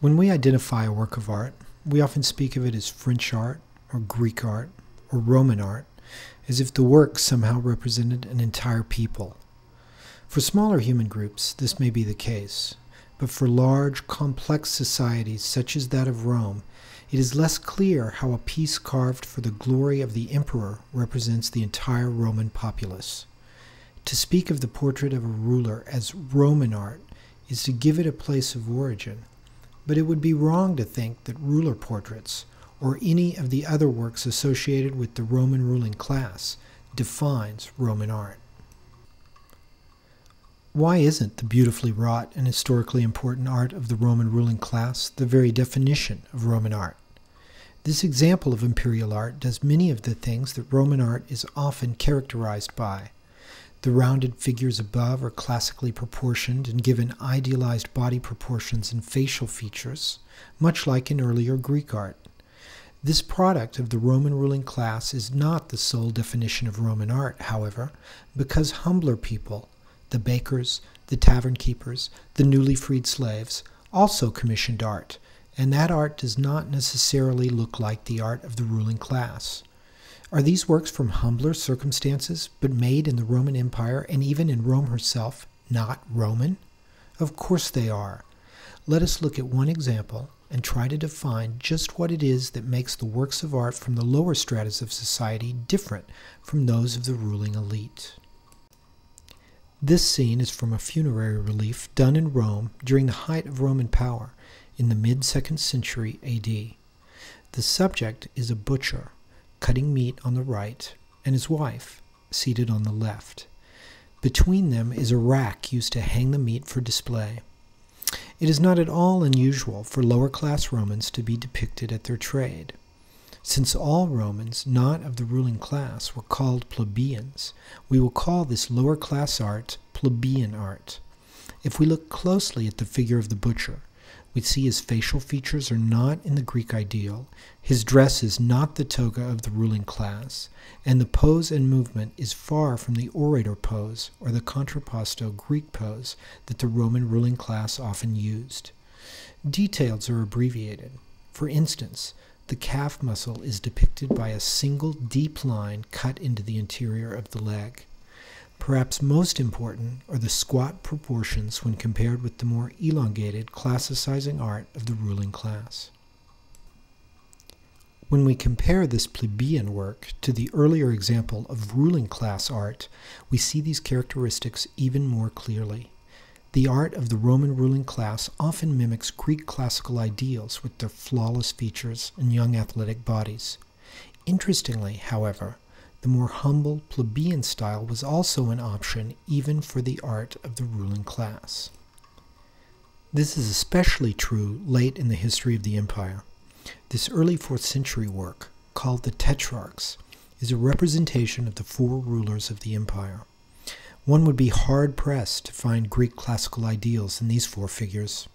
When we identify a work of art, we often speak of it as French art, or Greek art, or Roman art, as if the work somehow represented an entire people. For smaller human groups, this may be the case, but for large, complex societies such as that of Rome, it is less clear how a piece carved for the glory of the emperor represents the entire Roman populace. To speak of the portrait of a ruler as Roman art is to give it a place of origin, but it would be wrong to think that ruler portraits, or any of the other works associated with the Roman ruling class, defines Roman art. Why isn't the beautifully wrought and historically important art of the Roman ruling class the very definition of Roman art? This example of imperial art does many of the things that Roman art is often characterized by. The rounded figures above are classically proportioned and given idealized body proportions and facial features, much like in earlier Greek art. This product of the Roman ruling class is not the sole definition of Roman art, however, because humbler people, the bakers, the tavern keepers, the newly freed slaves, also commissioned art, and that art does not necessarily look like the art of the ruling class. Are these works from humbler circumstances, but made in the Roman Empire and even in Rome herself, not Roman? Of course they are. Let us look at one example and try to define just what it is that makes the works of art from the lower stratas of society different from those of the ruling elite. This scene is from a funerary relief done in Rome during the height of Roman power in the mid-2nd century AD. The subject is a butcher, cutting meat on the right, and his wife, seated on the left. Between them is a rack used to hang the meat for display. It is not at all unusual for lower-class Romans to be depicted at their trade. Since all Romans not of the ruling class were called plebeians, we will call this lower-class art plebeian art. If we look closely at the figure of the butcher, we see his facial features are not in the Greek ideal, his dress is not the toga of the ruling class, and the pose and movement is far from the orator pose or the contrapposto Greek pose that the Roman ruling class often used. Details are abbreviated. For instance, the calf muscle is depicted by a single deep line cut into the interior of the leg. Perhaps most important are the squat proportions when compared with the more elongated classicizing art of the ruling class. When we compare this plebeian work to the earlier example of ruling class art, we see these characteristics even more clearly. The art of the Roman ruling class often mimics Greek classical ideals with their flawless features and young athletic bodies. Interestingly, however, the more humble plebeian style was also an option even for the art of the ruling class. This is especially true late in the history of the empire. This early 4th century work, called the Tetrarchs, is a representation of the 4 rulers of the empire. One would be hard-pressed to find Greek classical ideals in these 4 figures.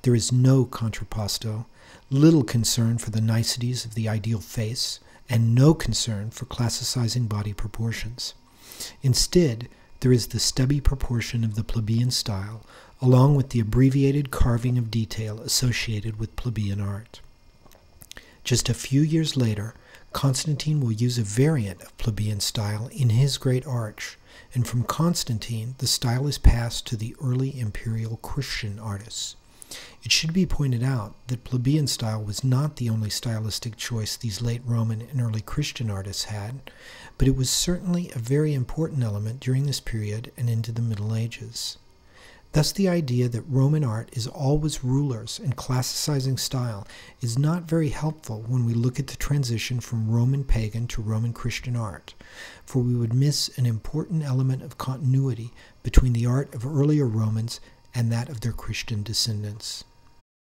There is no contrapposto, little concern for the niceties of the ideal face, and no concern for classicizing body proportions. Instead, there is the stubby proportion of the plebeian style, along with the abbreviated carving of detail associated with plebeian art. Just a few years later, Constantine will use a variant of plebeian style in his Great Arch, and from Constantine the style is passed to the early imperial Christian artists. It should be pointed out that plebeian style was not the only stylistic choice these late Roman and early Christian artists had, but it was certainly a very important element during this period and into the Middle Ages. Thus the idea that Roman art is always rulers and classicizing style is not very helpful when we look at the transition from Roman pagan to Roman Christian art, for we would miss an important element of continuity between the art of earlier Romans and that of their Christian descendants.